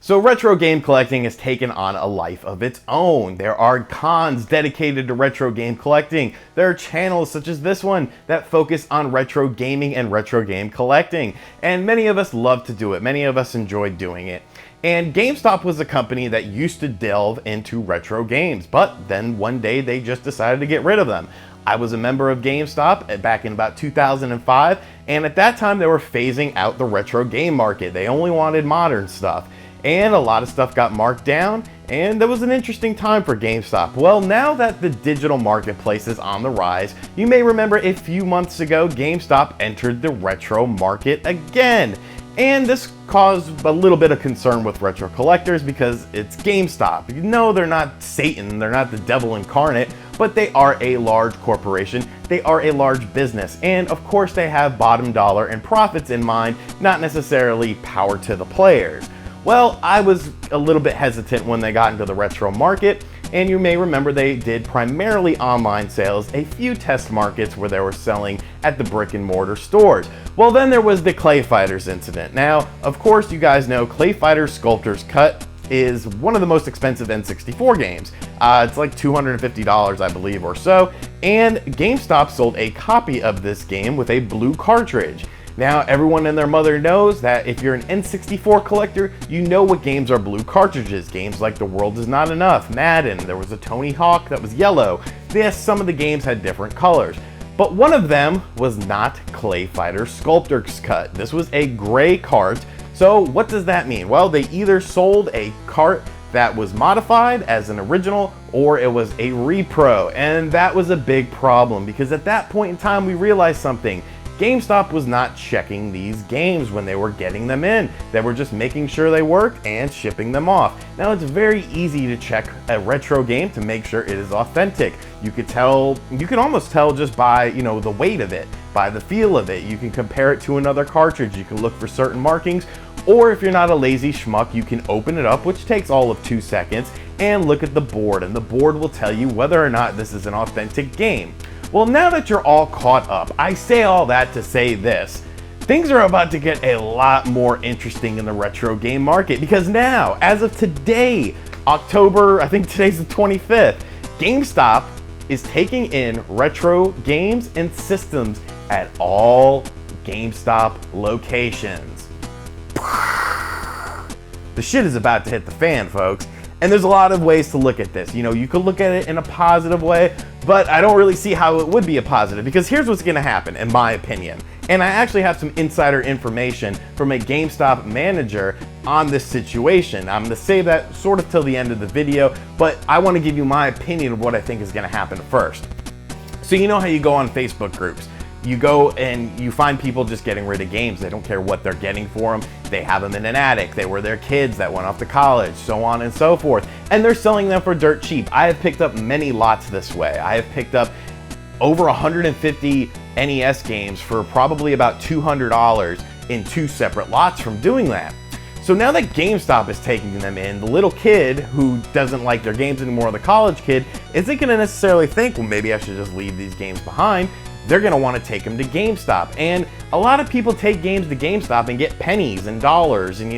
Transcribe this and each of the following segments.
So retro game collecting has taken on a life of its own. There are cons dedicated to retro game collecting. There are channels such as this one that focus on retro gaming and retro game collecting. And many of us love to do it. Many of us enjoy doing it. And GameStop was a company that used to delve into retro games, but then one day they just decided to get rid of them. I was a member of GameStop back in about 2005, and at that time they were phasing out the retro game market. They only wanted modern stuff. And a lot of stuff got marked down, and that was an interesting time for GameStop. Well, now that the digital marketplace is on the rise, you may remember a few months ago, GameStop entered the retro market again. And this caused a little bit of concern with retro collectors because it's GameStop. No, they're not Satan, they're not the devil incarnate, but they are a large corporation, they are a large business, and of course they have bottom dollar and profits in mind, not necessarily power to the players. Well, I was a little bit hesitant when they got into the retro market, and you may remember they did primarily online sales, a few test markets where they were selling at the brick and mortar stores. Well, then there was the Clay Fighters incident. Now, of course, you guys know Clay Fighters Sculptor's Cut is one of the most expensive N64 games. It's like $250, I believe, or so, and GameStop sold a copy of this game with a blue cartridge. Now, everyone and their mother knows that if you're an N64 collector, you know what games are blue cartridges. Games like The World Is Not Enough, Madden, there was a Tony Hawk that was yellow. Yes, some of the games had different colors, but one of them was not Clay Fighter Sculptor's Cut. This was a gray cart. So what does that mean? Well, they either sold a cart that was modified as an original, or it was a repro, and that was a big problem because at that point in time we realized something. GameStop was not checking these games when they were getting them in. They were just making sure they worked and shipping them off. Now, it's very easy to check a retro game to make sure it is authentic. You can almost tell just by, the weight of it, by the feel of it. You can compare it to another cartridge. You can look for certain markings, or if you're not a lazy schmuck, you can open it up, which takes all of 2 seconds, and look at the board, and the board will tell you whether or not this is an authentic game. Well, now that you're all caught up, I say all that to say this. Things are about to get a lot more interesting in the retro game market because now, as of today, October, I think today's the 25th, GameStop is taking in retro games and systems at all GameStop locations. The shit is about to hit the fan, folks. And there's a lot of ways to look at this. You could look at it in a positive way, but I don't really see how it would be a positive because here's what's gonna happen, in my opinion. And I actually have some insider information from a GameStop manager on this situation. I'm gonna save that sort of till the end of the video, but I wanna give you my opinion of what I think is gonna happen first. So you know how you go on Facebook groups. You go and you find people just getting rid of games. They don't care what they're getting for them. They have them in an attic. They were their kids that went off to college, so on and so forth. And they're selling them for dirt cheap. I have picked up many lots this way. I have picked up over 150 NES games for probably about $200 in 2 separate lots from doing that. So now that GameStop is taking them in, the little kid who doesn't like their games anymore, the college kid, isn't gonna necessarily think, well, maybe I should just leave these games behind. They're gonna wanna take them to GameStop. And a lot of people take games to GameStop and get pennies and dollars and,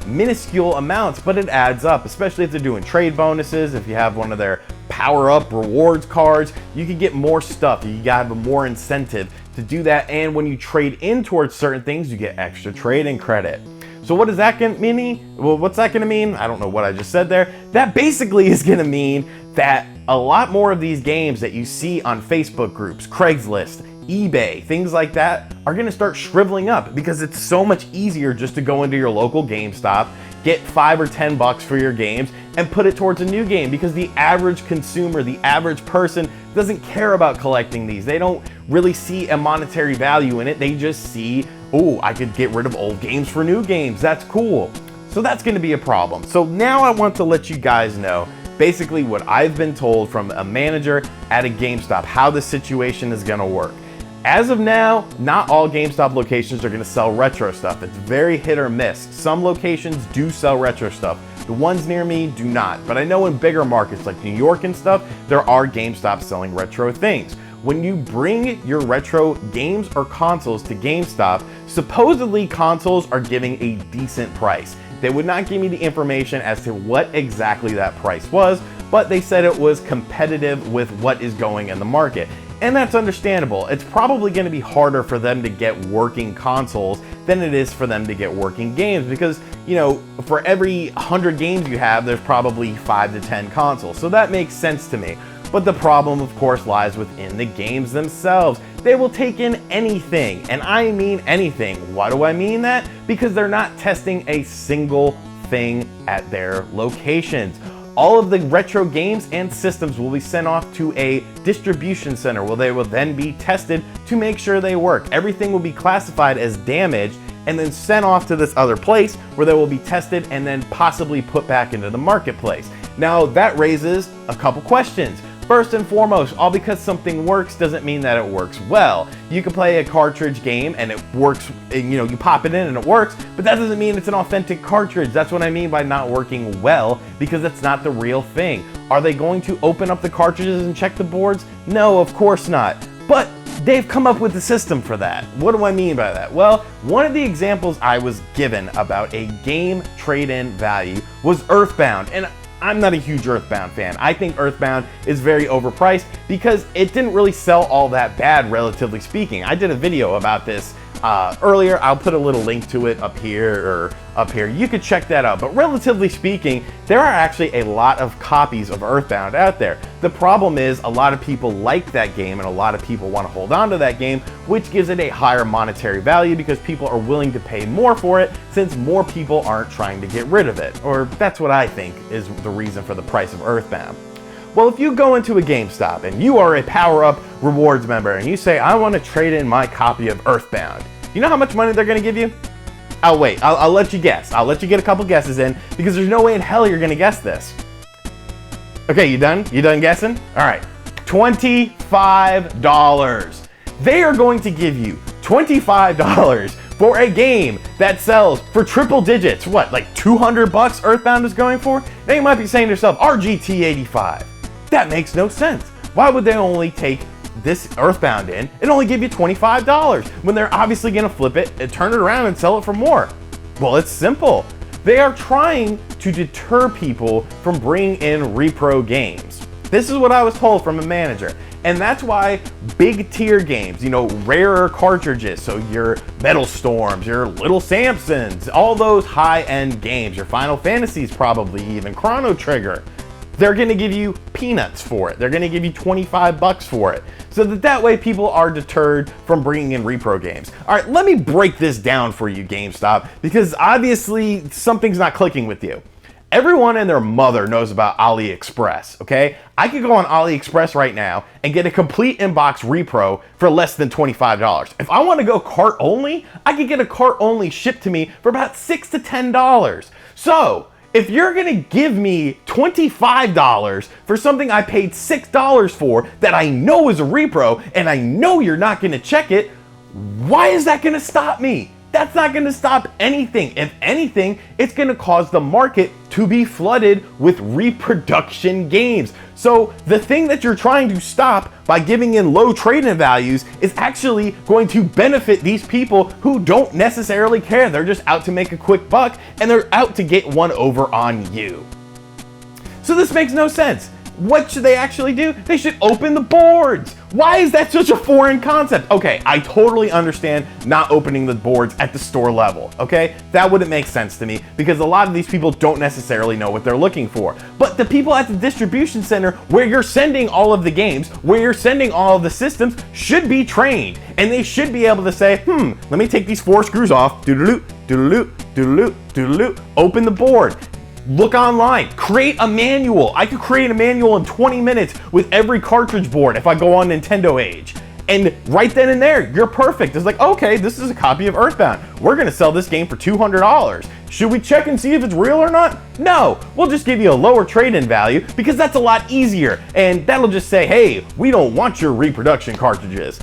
minuscule amounts, but it adds up, especially if they're doing trade bonuses. If you have one of their power-up rewards cards, you can get more stuff. You gotta have more incentive to do that. And when you trade in towards certain things, you get extra trading credit. So what is that gonna mean? Well, what's that gonna mean? I don't know what I just said there. That basically is gonna mean that a lot more of these games that you see on Facebook groups, Craigslist, eBay, things like that are gonna start shriveling up because it's so much easier just to go into your local GameStop, get $5 or $10 for your games and put it towards a new game because the average consumer, the average person doesn't care about collecting these. They don't really see a monetary value in it. They just see, oh, I could get rid of old games for new games. That's cool. So that's gonna be a problem. So now I want to let you guys know basically what I've been told from a manager at a GameStop, how the situation is gonna work. As of now, not all GameStop locations are gonna sell retro stuff. It's very hit or miss. Some locations do sell retro stuff. The ones near me do not, but I know in bigger markets like New York and stuff, there are GameStop selling retro things. When you bring your retro games or consoles to GameStop, supposedly consoles are giving a decent price. They would not give me the information as to what exactly that price was, but they said it was competitive with what is going in the market. And that's understandable. It's probably going to be harder for them to get working consoles than it is for them to get working games, because, you know, for every 100 games you have, there's probably 5 to 10 consoles. So that makes sense to me. But the problem, of course, lies within the games themselves. They will take in anything, and I mean anything. Why do I mean that? Because they're not testing a single thing at their locations. All of the retro games and systems will be sent off to a distribution center where they will then be tested to make sure they work. Everything will be classified as damaged and then sent off to this other place where they will be tested and then possibly put back into the marketplace. Now that raises a couple questions. First and foremost, all because something works doesn't mean that it works well. You can play a cartridge game and it works, and, you know, you pop it in and it works, but that doesn't mean it's an authentic cartridge. That's what I mean by not working well, because that's not the real thing. Are they going to open up the cartridges and check the boards? No, of course not. But they've come up with a system for that. What do I mean by that? Well, one of the examples I was given about a game trade-in value was Earthbound, and I'm not a huge Earthbound fan. I think Earthbound is very overpriced because it didn't really sell all that bad, relatively speaking. I did a video about this earlier. I'll put a little link to it up here or up here. You could check that out. But relatively speaking, there are actually a lot of copies of Earthbound out there. The problem is a lot of people like that game and a lot of people want to hold on to that game, which gives it a higher monetary value because people are willing to pay more for it since more people aren't trying to get rid of it. Or that's what I think is the reason for the price of Earthbound. Well, if you go into a GameStop and you are a power-up rewards member and you say, I want to trade in my copy of Earthbound, you know how much money they're going to give you? Oh wait, I'll let you guess. I'll let you get a couple guesses in because there's no way in hell you're going to guess this. Okay, you done? You done guessing? All right, $25. They are going to give you $25 for a game that sells for triple digits. What, like 200 bucks Earthbound is going for? Now you might be saying to yourself, RGT 85. That makes no sense. Why would they only take this Earthbound in and only give you $25 when they're obviously going to flip it and turn it around and sell it for more? Well, it's simple. They are trying to deter people from bringing in repro games. This is what I was told from a manager. And that's why big tier games, you know, rarer cartridges, so your Metal Storms, your Little Samsons, all those high-end games, your Final Fantasies probably, even Chrono Trigger, they're gonna give you peanuts for it. They're gonna give you 25 bucks for it. So that way people are deterred from bringing in repro games. All right, let me break this down for you, GameStop, because obviously something's not clicking with you. Everyone and their mother knows about AliExpress, okay? I could go on AliExpress right now and get a complete inbox repro for less than $25. If I want to go cart only, I could get a cart only shipped to me for about $6 to $10. So, if you're gonna give me $25 for something I paid $6 for that I know is a repro and I know you're not gonna check it, why is that gonna stop me? That's not gonna stop anything. If anything, it's gonna cause the market to be flooded with reproduction games. So the thing that you're trying to stop by giving in low trade-in values is actually going to benefit these people who don't necessarily care. They're just out to make a quick buck and they're out to get one over on you. So this makes no sense. What should they actually do? They should open the boards. Why is that such a foreign concept? Okay, I totally understand not opening the boards at the store level, okay? That wouldn't make sense to me because a lot of these people don't necessarily know what they're looking for. But the people at the distribution center where you're sending all of the games, where you're sending all of the systems should be trained. And they should be able to say, let me take these 4 screws off, doodaloo, doodaloo, doodaloo, doodaloo, open the board. Look online, create a manual. I could create a manual in 20 minutes with every cartridge board if I go on Nintendo Age. And right then and there, you're perfect. It's like, okay, this is a copy of Earthbound. We're gonna sell this game for $200. Should we check and see if it's real or not? No, we'll just give you a lower trade-in value because that's a lot easier. And that'll just say, hey, we don't want your reproduction cartridges.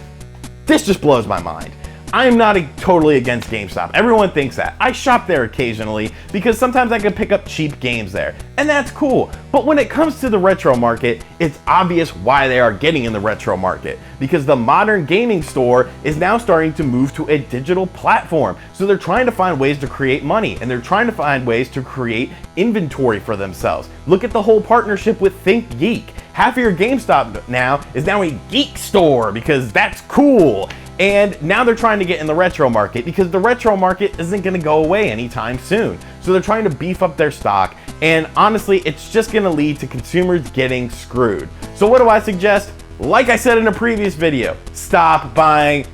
This just blows my mind. I am not totally against GameStop. Everyone thinks that. I shop there occasionally because sometimes I can pick up cheap games there, and that's cool. But when it comes to the retro market, it's obvious why they are getting in the retro market, because the modern gaming store is now starting to move to a digital platform. So they're trying to find ways to create money, and they're trying to find ways to create inventory for themselves. Look at the whole partnership with ThinkGeek. Half of your GameStop now is now a geek store because that's cool. And now they're trying to get in the retro market because the retro market isn't going to go away anytime soon. So they're trying to beef up their stock. And honestly, it's just going to lead to consumers getting screwed. So what do I suggest? Like I said in a previous video, stop buying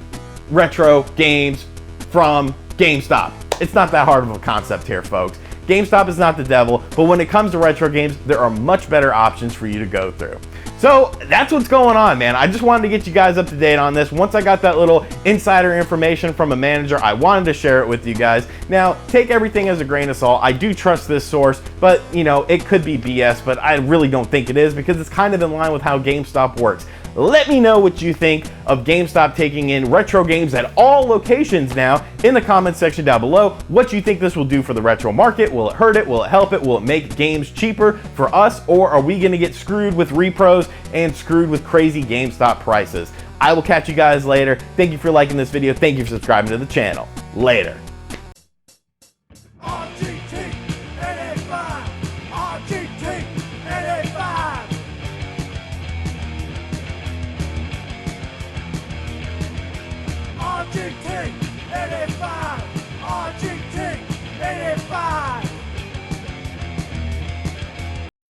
retro games from GameStop. It's not that hard of a concept here, folks. GameStop is not the devil, but when it comes to retro games, there are much better options for you to go through. So that's what's going on, man. I just wanted to get you guys up to date on this. Once I got that little insider information from a manager, I wanted to share it with you guys. Now, take everything as a grain of salt. I do trust this source, but you know, it could be BS, but I really don't think it is because it's kind of in line with how GameStop works. Let me know what you think of GameStop taking in retro games at all locations now in the comments section down below. What you think this will do for the retro market? Will it hurt it? Will it help it? Will it make games cheaper for us? Or are we gonna get screwed with repros and screwed with crazy GameStop prices? I will catch you guys later. Thank you for liking this video. Thank you for subscribing to the channel. Later. RGT, NA5, RGT, NA5. RGT, NA5.